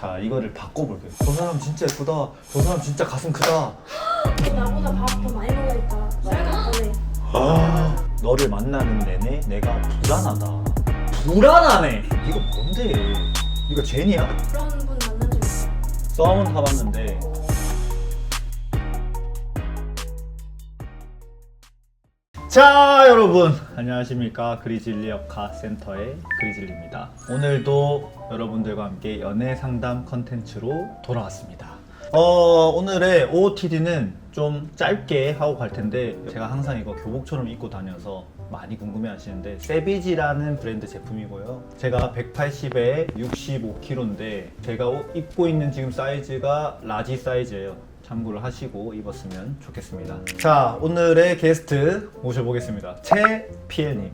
자, 이거를 바꿔볼게요. 저 사람 진짜 예쁘다. 저 사람 진짜 가슴 크다. 너 나보다 밥 더 많이 먹으니까 쌀갑거네. 너를 만나는 내내 내가 불안하다. 불안하네. 이거 뭔데? 이거 제니야? 그런 분 만난 적 있어? 썸은 타봤는데. 자, 여러분 안녕하십니까. 그리즐리역학 센터의 그리즐리입니다. 오늘도 여러분들과 함께 연애 상담 컨텐츠로 돌아왔습니다. 오늘의 OOTD는 좀 짧게 하고 갈 텐데, 제가 항상 이거 교복처럼 입고 다녀서 많이 궁금해 하시는데, 세비지라는 브랜드 제품이고요. 제가 180에 65kg인데 제가 입고 있는 지금 사이즈가 라지 사이즈예요. 참고를 하시고 입었으면 좋겠습니다. 자, 오늘의 게스트 모셔보겠습니다. 최피엘님,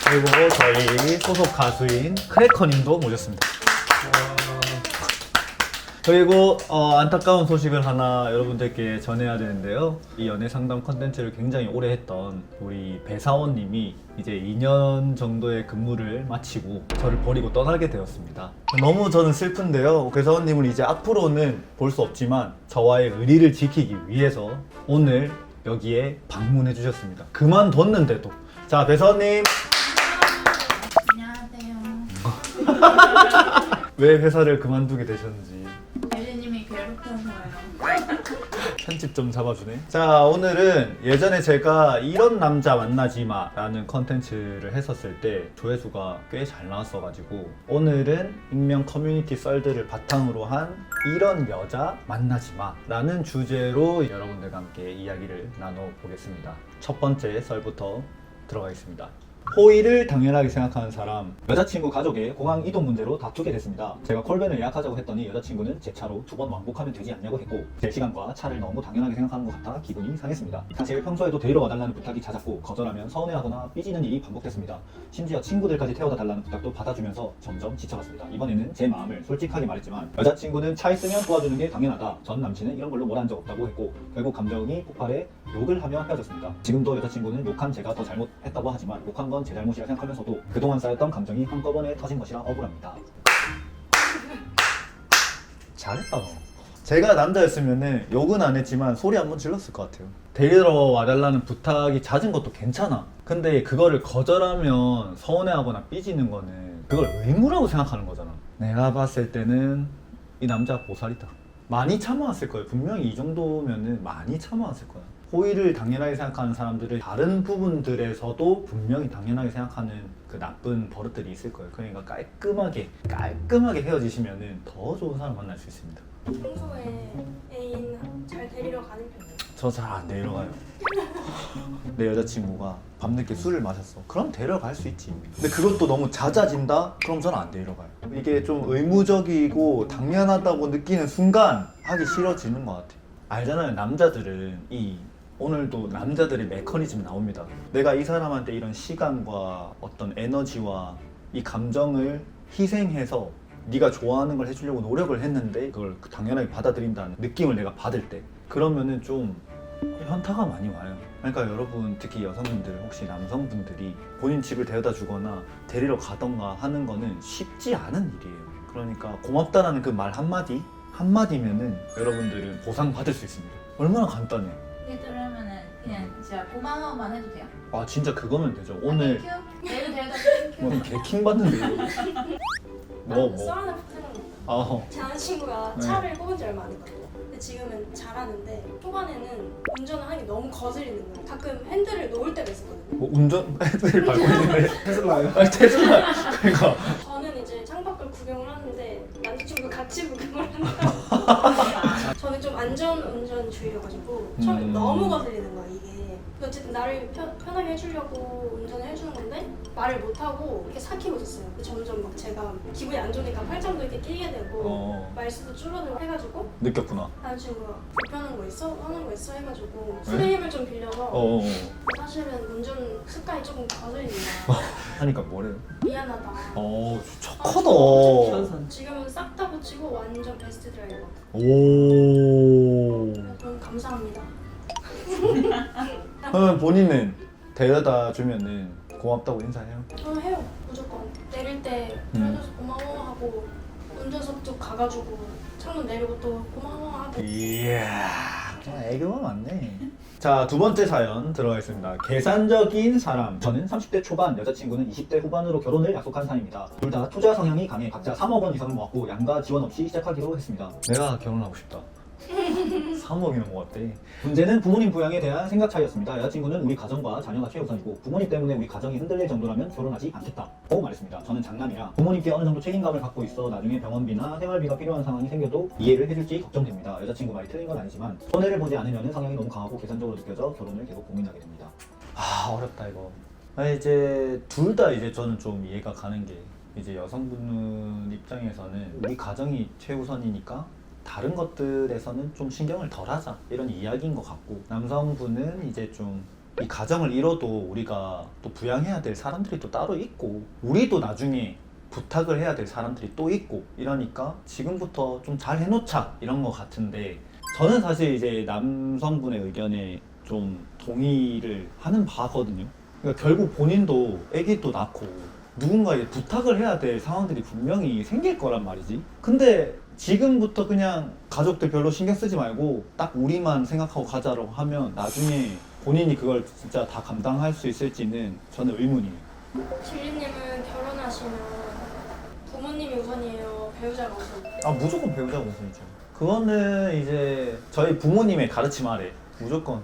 그리고 저희 소속 가수인 크래커님도 모셨습니다. 그리고 안타까운 소식을 하나 여러분들께 전해야 되는데요. 이 연애 상담 컨텐츠를 굉장히 오래 했던 우리 배사원님이 이제 2년 정도의 근무를 마치고 저를 버리고 떠나게 되었습니다. 너무 저는 슬픈데요. 배사원님을 이제 앞으로는 볼 수 없지만 저와의 의리를 지키기 위해서 오늘 여기에 방문해 주셨습니다. 그만뒀는데도. 자, 배사원님. 안녕하세요. 왜 회사를 그만두게 되셨는지. 유진님이 괴롭혀서요. 편집 좀 잡아주네. 자, 오늘은 예전에 제가 이런 남자 만나지 마 라는 컨텐츠를 했었을 때 조회수가 꽤 잘 나왔어가지고, 오늘은 익명 커뮤니티 썰들을 바탕으로 한 이런 여자 만나지 마 라는 주제로 여러분들과 함께 이야기를 나눠보겠습니다. 첫 번째 썰부터 들어가겠습니다. 호의를 당연하게 생각하는 사람. 여자친구 가족의 공항 이동 문제로 다투게 됐습니다. 제가 콜밴을 예약하자고 했더니 여자친구는 제 차로 2번 왕복하면 되지 않냐고 했고, 제 시간과 차를 너무 당연하게 생각하는 것 같아 기분이 상했습니다. 사실 평소에도 데리러 와달라는 부탁이 잦았고, 거절하면 서운해하거나 삐지는 일이 반복됐습니다. 심지어 친구들까지 태워다 달라는 부탁도 받아주면서 점점 지쳐갔습니다. 이번에는 제 마음을 솔직하게 말했지만, 여자친구는 차 있으면 도와주는 게 당연하다, 전 남친은 이런 걸로 뭘 한 적 없다고 했고, 결국 감정이 폭발해 욕을 하며 헤어졌습니다. 지금도 여자친구는 욕한 제가 더 잘못했다고 하지만, 욕한 건 제 잘못이라 생각하면서도 그동안 쌓였던 감정이 한꺼번에 터진 것이라 억울합니다. 잘했다 너. 제가 남자였으면 욕은 안 했지만 소리 한번 질렀을 것 같아요. 데리러 와달라는 부탁이 잦은 것도 괜찮아. 근데 그거를 거절하면 서운해하거나 삐지는 거는 그걸 의무라고 생각하는 거잖아. 내가 봤을 때는 이 남자 보살이다. 많이 참아왔을 거예요. 분명히 이 정도면은 많이 참아왔을 거야. 호의를 당연하게 생각하는 사람들을 다른 부분들에서도 분명히 당연하게 생각하는 그 나쁜 버릇들이 있을 거예요. 그러니까 깔끔하게 헤어지시면은 더 좋은 사람 만날 수 있습니다. 평소에 애인 잘 데리러 가는 편이에요? 저 잘 안 데려가요. 내 여자친구가 밤늦게 술을 마셨어. 그럼 데려갈 수 있지. 근데 그것도 너무 잦아진다? 그럼 저는 안 데려가요. 이게 좀 의무적이고 당연하다고 느끼는 순간 하기 싫어지는 것 같아요. 알잖아요. 남자들은 오늘도 남자들의 메커니즘 나옵니다. 내가 이 사람한테 이런 시간과 어떤 에너지와 이 감정을 희생해서 네가 좋아하는 걸 해주려고 노력을 했는데 그걸 당연하게 받아들인다는 느낌을 내가 받을 때, 그러면은 좀 현타가 많이 와요. 그러니까 여러분, 특히 여성분들, 혹시 남성분들이 본인 집을 데려다 주거나 데리러 가던가 하는 거는 쉽지 않은 일이에요. 그러니까 고맙다라는 그 말 한마디면은 여러분들은 보상받을 수 있습니다. 얼마나 간단해. 이게 들으면은 그냥 진짜 고마워만 해도 돼요? 아, 진짜 그거면 되죠. 오늘 땡큐? 내일 데려다 땡큐? 뭐 개킹 받는데 이거. 나는 썰 하나 생각났다. 아, 제 남자친구가 네. 차를 뽑은 지 얼마 안 됐거든요. 근데 지금은 잘하는데 초반에는 운전을 하기 너무 거슬리는 거예요. 가끔 핸들을 놓을 때가 있었거든요. 뭐 운전 핸들 밟고 있는데 테슬라요? 아니, 테슬라. 그러니까 저는 이제 창밖을 구경을 하는데 남자친구가 같이 구경을 하는 거예요. 저는 좀 안전 운전주의여가지고 처음에 너무 거슬리는 거야 이게. 어쨌든 나를 편하게 해주려고 운전을 해주는 건데 말을 못하고 이렇게 삭히고 있었어요. 근데 점점 막 제가 기분이 안 좋으니까 팔짱도 이렇게 끼게 되고 말수도 줄어들고 해가지고 느꼈구나. 남자친구가 불편한 거 있어? 화난 거 있어? 해가지고 프레임을 좀 빌려서 사실은 운전 습관이 조금 거슬린다. 하니까 뭐래요? 미안하다. 착하다. 지금은 싹 다 고치고 완전 베스트 드라이버. 오. 저는 감사합니다. 그러면 본인은 데려다 주면은 고맙다고 인사해요? 저는 해요. 무조건. 내릴 때 그래줘서 고마워 하고 운전석 가가지고 창문 내리고 또 고마워 하고. 이야, 애교가 많네. 자, 두 번째 사연 들어가겠습니다. 계산적인 사람. 저는 30대 초반, 여자친구는 20대 후반으로 결혼을 약속한 사이입니다. 둘 다 투자 성향이 강해 각자 3억 원 이상을 모았고 양가 지원 없이 시작하기로 했습니다. 내가 결혼하고 싶다. 3억이나 모았대. 문제는 부모님 부양에 대한 생각 차이였습니다. 여자친구는 우리 가정과 자녀가 최우선이고 부모님 때문에 우리 가정이 흔들릴 정도라면 결혼하지 않겠다고 말했습니다. 저는 장남이라 부모님께 어느 정도 책임감을 갖고 있어 나중에 병원비나 생활비가 필요한 상황이 생겨도 이해를 해줄지 걱정됩니다. 여자친구 말이 틀린 건 아니지만 손해를 보지 않으면 성향이 너무 강하고 계산적으로 느껴져 결혼을 계속 고민하게 됩니다. 아, 어렵다 이거. 이제 둘 다 이제 저는 좀 이해가 가는 게 이제 여성분 입장에서는 우리 가정이 최우선이니까 다른 것들에서는 좀 신경을 덜 하자 이런 이야기인 것 같고, 남성분은 이제 좀 이 가정을 이뤄도 우리가 또 부양해야 될 사람들이 또 따로 있고 우리도 나중에 부탁을 해야 될 사람들이 또 있고 이러니까 지금부터 좀 잘 해놓자 이런 것 같은데, 저는 사실 이제 남성분의 의견에 좀 동의를 하는 바거든요. 그러니까 결국 본인도 아기도 낳고 누군가에게 부탁을 해야 될 상황들이 분명히 생길 거란 말이지. 근데 지금부터 그냥 가족들 별로 신경 쓰지 말고 딱 우리만 생각하고 가자라고 하면 나중에 본인이 그걸 진짜 다 감당할 수 있을지는 저는 의문이에요. 진리님은 결혼하시면 부모님이 우선이에요? 배우자가 우선이에요? 아, 무조건 배우자가 우선이죠. 그거는 이제 저희 부모님의 가르침 아래 무조건.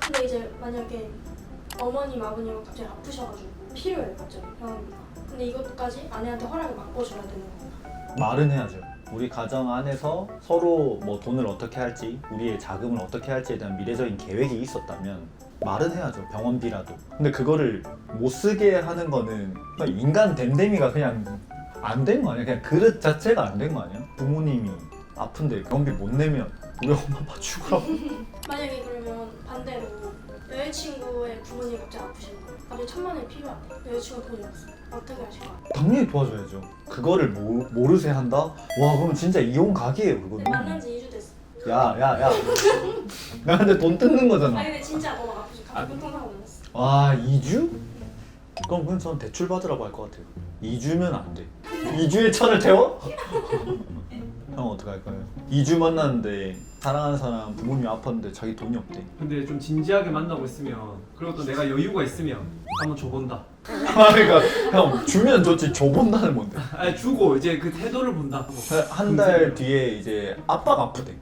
근데 이제 만약에 어머님, 아버님은 갑자기 아프셔가지고 필요해요, 갑자기 병원비가. 근데 이것까지 아내한테 허락을 바꿔줘야 되는 건가? 말은 해야죠. 우리 가정 안에서 서로 뭐 돈을 어떻게 할지, 우리의 자금을 어떻게 할지에 대한 미래적인 계획이 있었다면 말은 해야죠. 병원비라도. 근데 그거를 못 쓰게 하는 거는 그냥 인간 됨됨이가 그냥 안 된 거 아니야? 그냥 그릇 자체가 안 된 거 아니야? 부모님이 아픈데 병원비 못 내면 우리 엄마 아빠 죽으라고. 만약에 그러면 반대로 여자친구의 부모님이 갑자기 아프신 거예요. 갑자기 1,000만 원이 필요하대. 여자친구가 돈이 없어. 어떻게 하실 거예요? 당연히 도와줘야죠. 그거를 모르세 한다? 와, 그럼 진짜 이혼 각이에요 그거는. 만난 지 2주 됐어. 야 나한테 돈 뜯는 거잖아. 아니 근데 진짜 너무 아프지. 갑자기 교통사고 났어. 와, 2주? 그럼 그냥 전 대출 받으라고 할 것 같아요. 2주면 안 돼. 2주에 차를 태워? 형 어떻게 할 거예요? 2주 만났는데 사랑하는 사람 부모님이 아팠는데 자기 돈이 없대. 근데 좀 진지하게 만나고 있으면, 그리고 또 내가 여유가 있으면 한번 줘본다. 그러니까 형 주면 좋지 줘본다는 뭔데? 아니 주고 이제 그 태도를 본다. 한 달 뒤에 이제 아빠가 아프대.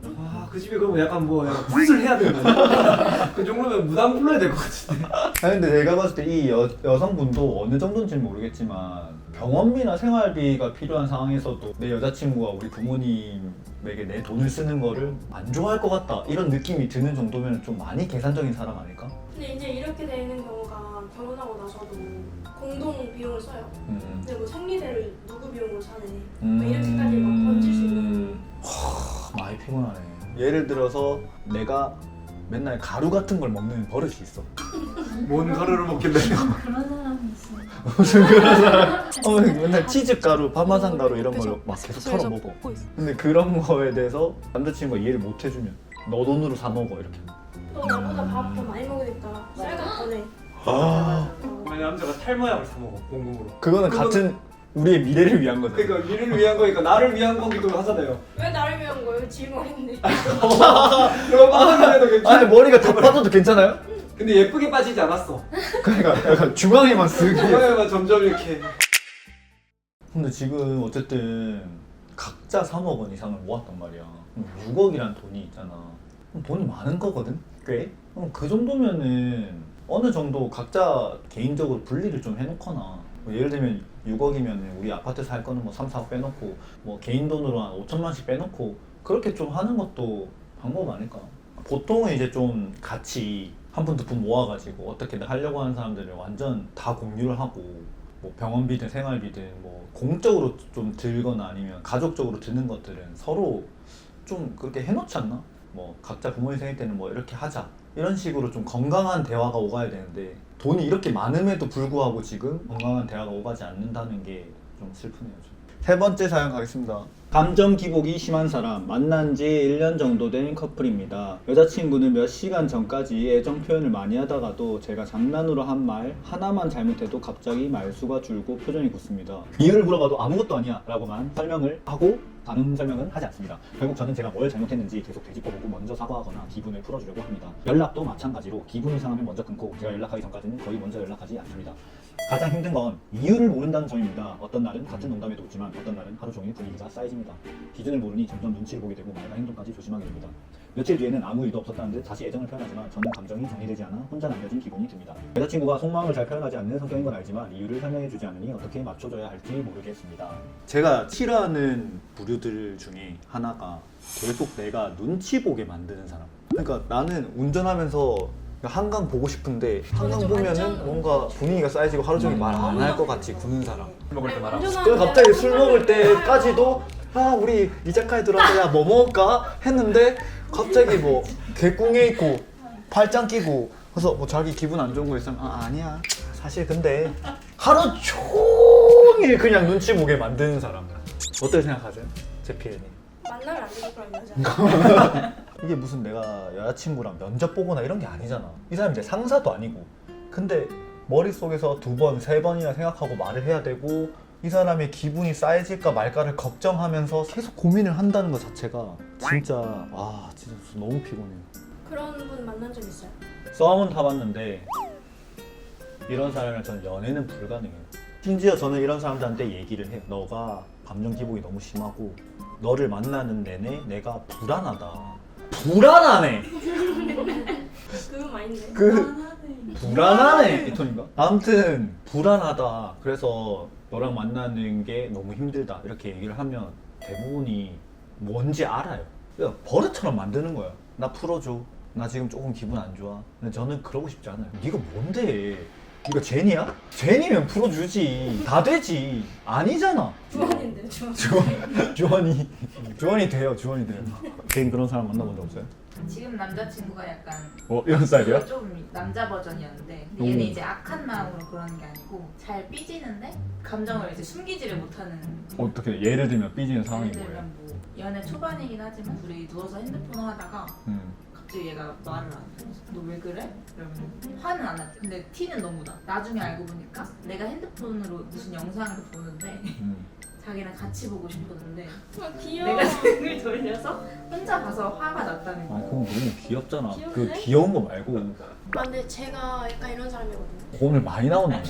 그 집에 그러면 약간 뭐 약간 굿을 해야 되는 거야. 그 정도면 무당 불러야 될 것 같은데. 아니 근데 내가 봤을 때 이 여성분도 어느 정도인지는 모르겠지만 병원비나 생활비가 필요한 상황에서도 내 여자친구가 우리 부모님에게 내 돈을 쓰는 거를 안 좋아할 것 같다 이런 느낌이 드는 정도면 좀 많이 계산적인 사람 아닐까? 근데 이제 이렇게 되는 경우가 결혼하고 나서도 공동 비용을 써요. 근데 뭐 생리대를 누구 비용으로 사네. 뭐 이렇게까지 막 번질 수 있는. 많이 피곤하네. 예를 들어서 내가 맨날 가루 같은 걸 먹는 버릇이 있어. 뭔 가루를 먹길래? 그런 사람이 있어요. 무슨 그런 사람? 맨날 치즈 가루, 파마산 가루 이런 걸 막 계속 털어 먹어. 근데 그런 거에 대해서 남자친구가 이해를 못 해주면 너 돈으로 사 먹어 이렇게. 또 나보다 밥 더 많이 먹으니까 쌀밥 보내. 아, 만약 남자가 탈모약을 사 먹어 공금으로. 그거는 같은 우리의 미래를 위한 거잖아. 그러니까 미래를 위한 거니까 나를 위한 거기도 하잖아요. 왜 나를 위한 거예요? 질문했네. 그거 빠지면 해도 괜찮아. 아니 머리가 다 빠져도 괜찮아요? 근데 예쁘게 빠지지 않았어. 그러니까 약간 중앙에만 쓰기. 그거에만 점점 이렇게. 근데 지금 어쨌든 각자 3억 원 이상을 모았단 말이야. 6억이란 돈이 있잖아. 그럼 돈이 많은 거거든? 꽤? 그럼 그 정도면은 어느 정도 각자 개인적으로 분리를 좀 해놓거나 뭐 예를 들면 6억이면 우리 아파트 살 거는 뭐 3, 4억 빼놓고 뭐 개인 돈으로 한 5천만씩 빼놓고 그렇게 좀 하는 것도 방법 아닐까? 보통은 이제 좀 같이 한 푼 두 푼 모아가지고 어떻게 하려고 하는 사람들은 완전 다 공유를 하고 뭐 병원비든 생활비든 뭐 공적으로 좀 들거나 아니면 가족적으로 드는 것들은 서로 좀 그렇게 해놓지 않나? 뭐 각자 부모님 생일 때는 뭐 이렇게 하자 이런 식으로 좀 건강한 대화가 오가야 되는데 돈이 이렇게 많음에도 불구하고 지금 건강한 대화가 오가지 않는다는 게 좀 슬프네요. 세 번째 사연 가겠습니다. 감정 기복이 심한 사람, 만난 지 1년 정도 된 커플입니다. 여자친구는 몇 시간 전까지 애정 표현을 많이 하다가도 제가 장난으로 한 말 하나만 잘못해도 갑자기 말수가 줄고 표정이 굳습니다. 이유를 물어봐도 아무것도 아니야 라고만 설명을 하고 다른 설명은 하지 않습니다. 결국 저는 제가 뭘 잘못했는지 계속 되짚어보고 먼저 사과하거나 기분을 풀어주려고 합니다. 연락도 마찬가지로 기분이 상하면 먼저 끊고 제가 연락하기 전까지는 거의 먼저 연락하지 않습니다. 가장 힘든 건 이유를 모른다는 점입니다. 어떤 날은 같은 농담에도 웃지만 어떤 날은 하루 종일 분위기가 쌓여집니다. 기준을 모르니 점점 눈치를 보게 되고 말과 행동까지 조심하게 됩니다. 며칠 뒤에는 아무 일도 없었다는 듯 다시 애정을 표현하지만 저는 감정이 정리되지 않아 혼자 남겨진 기분이 듭니다. 여자친구가 속마음을 잘 표현하지 않는 성격인 건 알지만 이유를 설명해주지 않으니 어떻게 맞춰줘야 할지 모르겠습니다. 제가 싫어하는 부류들 중에 하나가 계속 내가 눈치 보게 만드는 사람. 그러니까 나는 운전하면서 한강 보고 싶은데 한강 좀 보면은 완전 뭔가 분위기가 쌓여지고 하루 종일 말 안 할 것 같이 구는 사람. 먹을 때 말하고. 그래서 갑자기 술 먹을 때까지도 아 우리 이자카야 들어가서 야 뭐 먹을까 했는데 갑자기 뭐 개꿍에 있고 팔짱 끼고 그래서 뭐 자기 기분 안 좋은 거 있으면 아 아니야 사실 근데 하루 종일 그냥 눈치 보게 만드는 사람. 어떻게 생각하세요? 제피엘님? 만나면 안 되고 그런 여자. 이게 무슨 내가 여자친구랑 면접 보거나 이런 게 아니잖아. 이 사람이 내 상사도 아니고. 근데 머릿속에서 2번, 3번이나 생각하고 말을 해야 되고 이 사람의 기분이 쌓여질까 말까를 걱정하면서 계속 고민을 한다는 것 자체가 진짜 진짜 너무 피곤해요. 그런 분 만난 적 있어요? 싸움은 타봤는데 이런 사람이랑 저는 연애는 불가능해요. 심지어 저는 이런 사람들한테 얘기를 해요. 너가 감정 기복이 너무 심하고 너를 만나는 내내 내가 불안하다. 불안하네. 그건 아닌데. 불안하네 이 톤인가? 아무튼 불안하다. 그래서 너랑 만나는 게 너무 힘들다 이렇게 얘기를 하면 대부분이 뭔지 알아요. 그냥 버릇처럼 만드는 거야. 나 풀어줘. 나 지금 조금 기분 안 좋아. 근데 저는 그러고 싶지 않아요. 네가 뭔데? 네가 제니야? 제니면 풀어주지. 다 되지. 아니잖아. 주원인데 주원. 주원이 돼요. 주원이 돼요. 개인 그런 사람 만나본 적 없어요? 지금 남자친구가 약간 이런 스타일이야? 좀 남자 버전이었는데 오. 얘는 이제 악한 마음으로 그러는 게 아니고 잘 삐지는데 감정을 이제 숨기지를 못하는. 어떻게 예를 들면 삐지는 상황이 예를 뭐예요? 들면 뭐 연애 초반이긴 하지만 둘이 누워서 핸드폰을 하다가 갑자기 얘가 말을 안 해. 너 왜 그래? 이러면 화는 안 나지. 근데 티는 너무 나. 나중에 알고 보니까 내가 핸드폰으로 무슨 영상을 보는데 자기랑 같이 보고 싶었는데 아, 귀여워. 내가 등을 돌려서 혼자 봐서 화가 났다는 아 거야. 그건 너무 귀엽잖아. 그 귀엽네? 귀여운 거 말고 아 근데 제가 약간 이런 사람이거든요. 오늘 많이 나오네.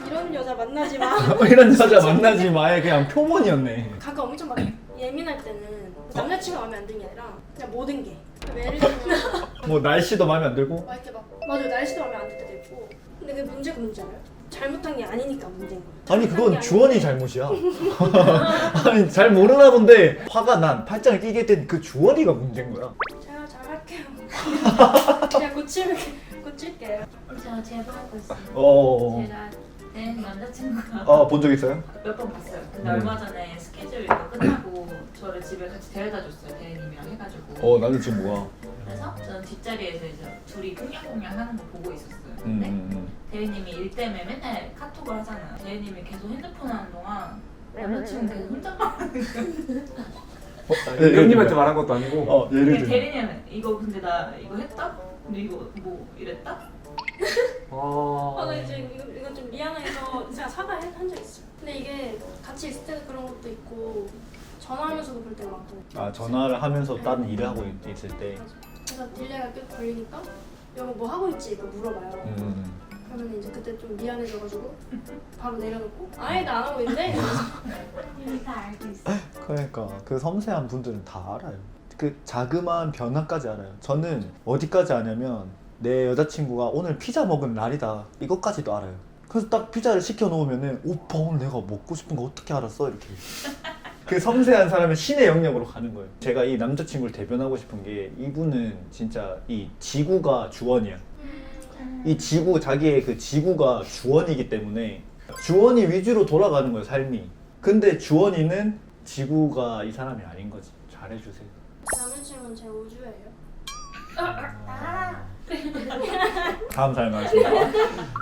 이런 여자 만나지 마. 이런 여자 만나지 마의 그냥 표본이었네. 가끔 엄청 막 예민할 때는 남자친구 마음에 안 드는 게 아니라 그냥 모든 게. 예를 들면 뭐 날씨도 마음에 안 들고. 막 이렇게 막 맞아요 날씨도 마음에 안 들 때도 있고. 근데 그게 문제가 뭔지 알아요? 잘못한 게 아니니까 문제인 거예요. 아니 잘못한 그건 게 주원이 잘못이야. 아니 잘 모르나 본데 화가 난 팔짱을 끼게 된 그 주원이가 문제인 거야. 제가 잘 할게요. 그냥 고칠게요. 제가 제보하고 있어요. 제가 내 남자친구가 본 적 있어요? 몇 번 봤어요. 근데 얼마 전에 스케줄 이거 끝나고 저를 집에 같이 데려다 줬어요. 대리님이랑 해가지고. 나도 지금 뭐야? 그래서 저는 뒷자리에서 이제 둘이 꽁냥꽁냥 하는 거 보고 있었어요. 근데 대리님이 일 때문에 맨날 카톡을 하잖아요. 대리님이 계속 핸드폰 하는 동안 남자친구 계속 혼자 말하는 거예요. 형님한테 말한 것도 아니고. 예를 근데 들면. 대리님은 이거 근데 나 이거 했다? 근데 이거 뭐 이랬다? 나 이제 이건 좀 미안해서 제가 사과한 적 있어요. 근데 이게 같이 있을 때도 그런 것도 있고 전화하면서도 그럴 때가 많고. 전화를 하면서 다른 일을 하고 있을 때. 그래서 딜레이가 꽤 걸리니까 여보 뭐 하고 있지? 이거 물어봐요. 그러면 이제 그때 좀 미안해져가지고 바로 내려놓고 아예 나 안 하고 있는데 이미 다 알고 있어. 그러니까 그 섬세한 분들은 다 알아요. 그 자그마한 변화까지 알아요. 저는 어디까지 아냐면 내 여자친구가 오늘 피자 먹은 날이다 이것까지도 알아요. 그래서 딱 피자를 시켜 놓으면은 오빠 오늘 내가 먹고 싶은 거 어떻게 알았어? 이렇게 그 섬세한 사람의 신의 영역으로 가는 거예요. 제가 이 남자친구를 대변하고 싶은 게 이분은 진짜 이 지구가 주원이야. 이 지구 자기의 그 지구가 주원이기 때문에 주원이 위주로 돌아가는 거예요 삶이. 근데 주원이는 지구가 이 사람이 아닌 거지. 잘해주세요. 남자친구는 제 우주예요. 다음 사연 가겠습니다.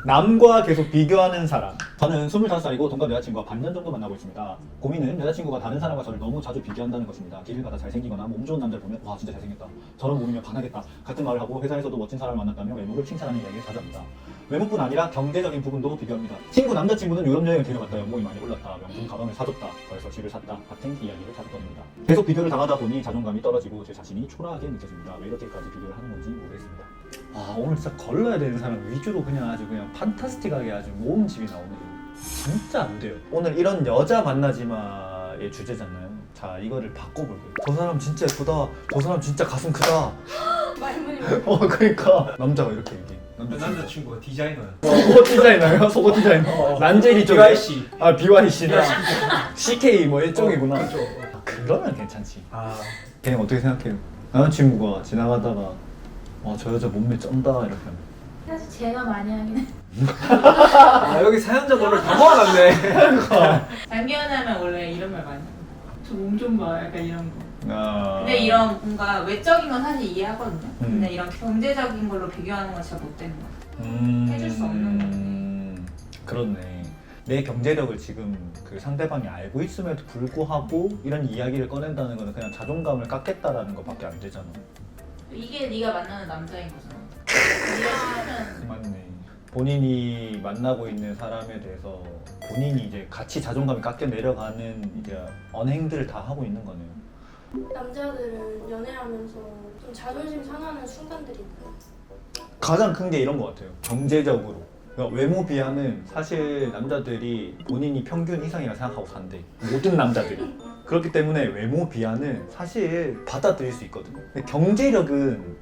남과 계속 비교하는 사람. 저는 25살이고 동갑 여자친구와 반년 정도 만나고 있습니다. 고민은 여자친구가 다른 사람과 저를 너무 자주 비교한다는 것입니다. 길을 가다 잘생기거나 몸 좋은 남자를 보면 와 진짜 잘생겼다. 저런 몸이면 반하겠다. 같은 말을 하고 회사에서도 멋진 사람을 만났다며 외모를 칭찬하는 이야기를 자주 합니다. 외모뿐 아니라 경제적인 부분도 비교합니다. 친구 남자친구는 유럽 여행을 데려갔다. 연봉이 많이 올랐다. 명품 가방을 사줬다. 그래서 집을 샀다. 같은 이야기를 자주 꺼냅니다. 계속 비교를 당하다 보니 자존감이 떨어지고 제 자신이 초라하게 느껴집니다. 왜 이렇게까지 비교를 하는 건지 모르겠습니다. 아 오늘 진짜 걸러야 되는 사람 위주로 그냥 아주 그냥 판타스틱하게 아주 모음집이 나오네요. 진짜 안 돼요. 오늘 이런 여자 만나지마의 주제잖아요. 자 이거를 바꿔볼게요. 저 사람 진짜 예쁘다. 저 사람 진짜 가슴 크다. 말문이 그러니까 남자가 이렇게 얘기해. 남자친구가 디자이너야. 속옷 디자이너요? 속옷 디자이너. 난제리 쪽에. BYC. 아 BYC나 CK 뭐 이쪽이구나. 그쪽. 그러면 괜찮지. 아 걔는 어떻게 생각해요? 남자친구가 지나가다가 저 여자 몸매 쩐다 이렇게 하면 사실 제가 많이 하긴 해. 여기 사연자 너를 다 모아놨네. 장기연애하면 원래 이런 말 많이 해. 저 몸 좀 봐. 약간 이런 거. 근데 네. 이런 뭔가 외적인 건 사실 이해하거든요. 근데 이런 경제적인 걸로 비교하는 건 진짜 못되는 것 같아요. 해줄 수 없는 그렇네. 내 경제력을 지금 그 상대방이 알고 있음에도 불구하고 이런 이야기를 꺼낸다는 거는 그냥 자존감을 깎겠다라는 것밖에 안 되잖아. 이게 네가 만나는 남자인 거잖아. 네가 싫으면 맞네. 본인이 만나고 있는 사람에 대해서 본인이 이제 같이 자존감이 깎여 내려가는 이제 언행들을 다 하고 있는 거네요. 남자들은 연애하면서 좀 자존심 상하는 순간들이 있어요. 가장 큰 게 이런 것 같아요. 경제적으로. 그러니까 외모 비하는 사실 남자들이 본인이 평균 이상이라 생각하고 산대. 모든 남자들이. 그렇기 때문에 외모 비하는 사실 받아들일 수 있거든요. 근데 경제력은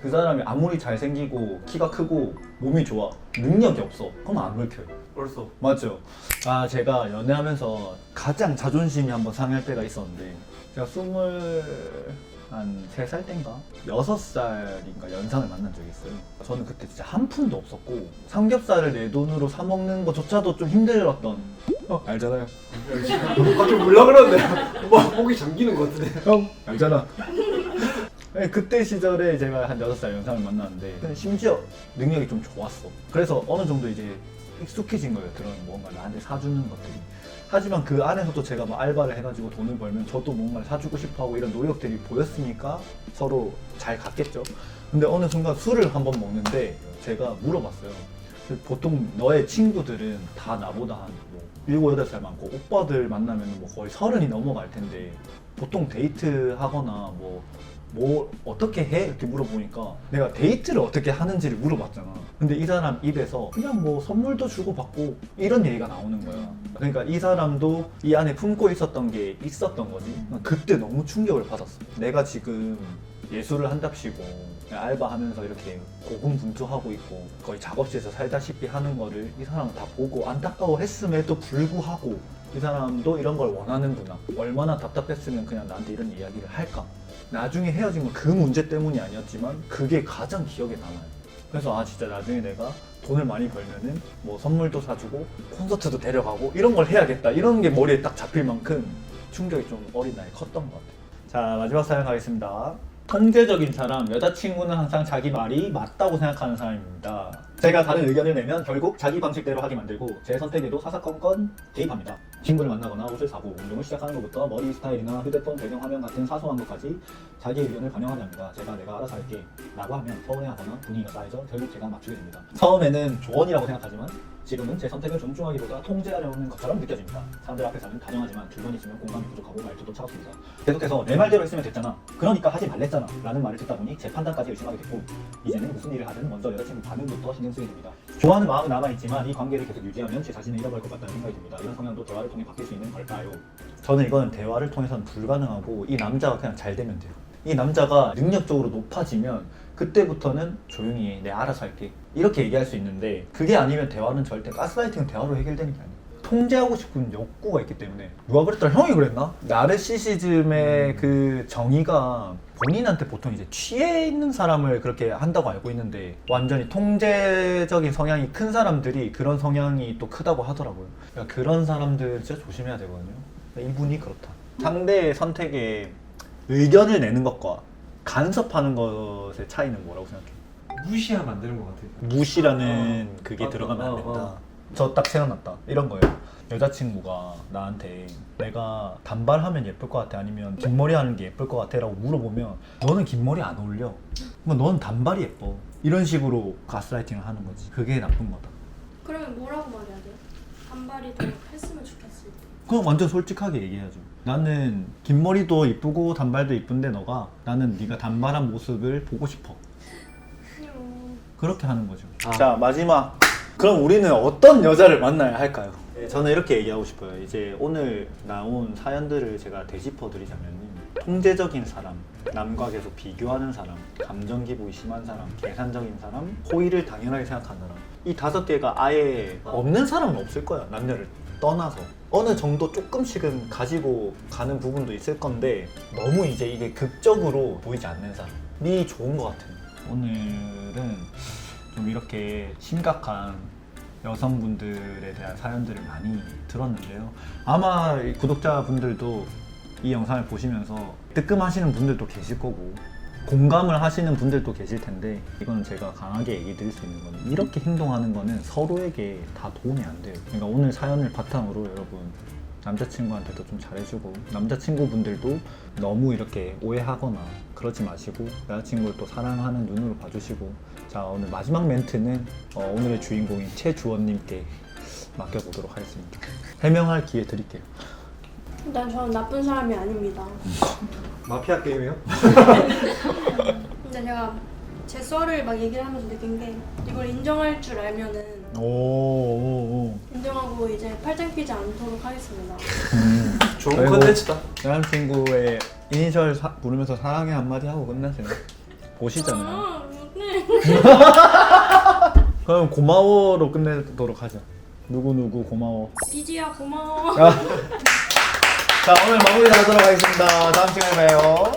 그 사람이 아무리 잘생기고 키가 크고 몸이 좋아 능력이 없어 그럼 안 먹혀요. 벌써. 맞죠? 아 제가 연애하면서 가장 자존심이 한번 상할 때가 있었는데 제가 23살 땐가? 6살인가 연상을 만난 적이 있어요. 저는 그때 진짜 한 푼도 없었고 삼겹살을 내 돈으로 사 먹는 것조차도 좀 힘들었던 알잖아요. 좀 몰라 그러는데 목이 잠기는 것 같은데. 형 알잖아. 네, 그때 시절에 제가 한 6살 연상을 만났는데 근데 심지어 능력이 좀 좋았어. 그래서 어느 정도 이제 익숙해진 거예요. 그런 뭔가 나한테 사주는 것들이. 하지만 그 안에서도 제가 뭐 알바를 해가지고 돈을 벌면 저도 뭔가를 사주고 싶어하고 이런 노력들이 보였으니까 서로 잘 갔겠죠. 근데 어느 순간 술을 한번 먹는데 제가 물어봤어요. 보통 너의 친구들은 다 나보다 한 뭐 7, 8살 많고 오빠들 만나면 뭐 거의 30이 넘어갈 텐데 보통 데이트하거나 뭐 어떻게 해? 이렇게 물어보니까 내가 데이트를 어떻게 하는지를 물어봤잖아. 근데 이 사람 입에서 그냥 뭐 선물도 주고 받고 이런 얘기가 나오는 거야. 그러니까 이 사람도 이 안에 품고 있었던 게 있었던 거지. 그때 너무 충격을 받았어. 내가 지금 예술을 한답시고 알바하면서 이렇게 고군분투하고 있고 거의 작업실에서 살다시피 하는 거를 이 사람은 다 보고 안타까워했음에도 불구하고 이 사람도 이런 걸 원하는구나. 얼마나 답답했으면 그냥 나한테 이런 이야기를 할까. 나중에 헤어진 건 그 문제 때문이 아니었지만 그게 가장 기억에 남아요. 그래서 진짜 나중에 내가 돈을 많이 벌면은 뭐 선물도 사주고 콘서트도 데려가고 이런 걸 해야겠다. 이런 게 머리에 딱 잡힐 만큼 충격이 좀 어린 나이에 컸던 것 같아요. 자 마지막 사연 가겠습니다. 통제적인 사람, 여자친구는 항상 자기 말이 맞다고 생각하는 사람입니다. 제가 다른 의견을 내면 결국 자기 방식대로 하게 만들고 제 선택에도 사사건건 개입합니다. 친구를 만나거나 옷을 사고 운동을 시작하는 것부터 머리 스타일이나 휴대폰 배경화면 같은 사소한 것까지 자기 의견을 반영하게 합니다. 제가 내가 알아서 할게 라고 하면 서운해하거나 분위기가 쌓여져 결국 제가 맞추게 됩니다. 처음에는 조언이라고 생각하지만 지금은 제 선택을 존중하기보다 통제하려는 것처럼 느껴집니다. 사람들 앞에서는 다정하지만 주변이 있으면 공감이 부족하고 말투도 차갑습니다. 계속해서 내 말대로 했으면 됐잖아. 그러니까 하지 말랬잖아. 라는 말을 듣다 보니 제 판단까지 의심하게 됐고 이제는 무슨 일을 하든 먼저 여자친구 반응부터 신경 쓰게 됩니다. 좋아하는 마음은 남아있지만 이 관계를 계속 유지하면 제 자신을 잃어버릴 것 같다는 생각이 듭니다. 이런 성향도 대화를 통해 바뀔 수 있는 걸까요? 저는 이건 대화를 통해서는 불가능하고 이 남자가 그냥 잘 되면 돼요. 이 남자가 능력적으로 높아지면 그때부터는 조용히 해, 내 알아서 할게 이렇게 얘기할 수 있는데 그게 아니면 대화는 절대 가스라이팅은 대화로 해결되는 게 아니에요. 통제하고 싶은 욕구가 있기 때문에 누가 그랬더라? 형이 그랬나? 나르시시즘의 그 정의가 본인한테 보통 이제 취해 있는 사람을 그렇게 한다고 알고 있는데 완전히 통제적인 성향이 큰 사람들이 그런 성향이 또 크다고 하더라고요. 그러니까 그런 사람들 진짜 조심해야 되거든요. 이분이 그렇다. 상대의 선택에 의견을 내는 것과 간섭하는 것의 차이는 뭐라고 생각해? 무시하면 안 되는 것 같아. 무시라는 그게 들어가면 안 된다. 저 딱 세워놨다 이런 거예요. 여자친구가 나한테 내가 단발하면 예쁠 것 같아 아니면 긴 머리 하는 게 예쁠 것 같아 라고 물어보면 너는 긴 머리 안 어울려, 너는 단발이 예뻐, 이런 식으로 가스라이팅을 하는 거지. 그게 나쁜 거다. 그러면 뭐라고 말해야 돼요? 단발이 더 했으면 좋겠을 때. 그럼 완전 솔직하게 얘기해야죠. 나는 긴 머리도 이쁘고 단발도 이쁜데 나는 네가 단발한 모습을 보고 싶어. 그렇게 하는 거죠. 자, 마지막. 그럼 우리는 어떤 여자를 만나야 할까요? 저는 이렇게 얘기하고 싶어요. 이제 오늘 나온 사연들을 제가 되짚어 드리자면 통제적인 사람, 남과 계속 비교하는 사람, 감정 기복이 심한 사람, 계산적인 사람, 호의를 당연하게 생각하는 사람, 이 5개가 아예 없는 사람은 없을 거야. 남녀를 떠나서 어느 정도 조금씩은 가지고 가는 부분도 있을 건데 너무 이제 이게 극적으로 보이지 않는 사람이 좋은 것 같아요. 오늘은 좀 이렇게 심각한 여성분들에 대한 사연들을 많이 들었는데요. 아마 구독자분들도 이 영상을 보시면서 뜨끔하시는 분들도 계실 거고 공감을 하시는 분들도 계실 텐데, 이건 제가 강하게 얘기 드릴 수 있는 건 이렇게 행동하는 거는 서로에게 다 도움이 안 돼요. 그러니까 오늘 사연을 바탕으로 여러분 남자친구한테도 좀 잘해주고, 남자친구분들도 너무 이렇게 오해하거나 그러지 마시고 여자친구를 또 사랑하는 눈으로 봐주시고. 자, 오늘 마지막 멘트는 오늘의 주인공인 최주원님께 맡겨보도록 하겠습니다. 해명할 기회 드릴게요. 일단 저는 나쁜 사람이 아닙니다. 마피아 게임이요? 근데 제가 제 썰을 막 얘기를 하면서 느낀 게 이걸 인정할 줄 알면은 인정하고 이제 팔짱 끼지 않도록 하겠습니다. 좋은 아이고. 컨텐츠다. 여자친구의 이니셜 부르면서 사랑해 한마디 하고 끝나세요. 보시잖아요. 아, 네. 그럼 고마워로 끝내도록 하자. 누구누구 고마워. 비지야 고마워. 자, 오늘 마무리 하도록 하겠습니다. 다음 시간에 봐요.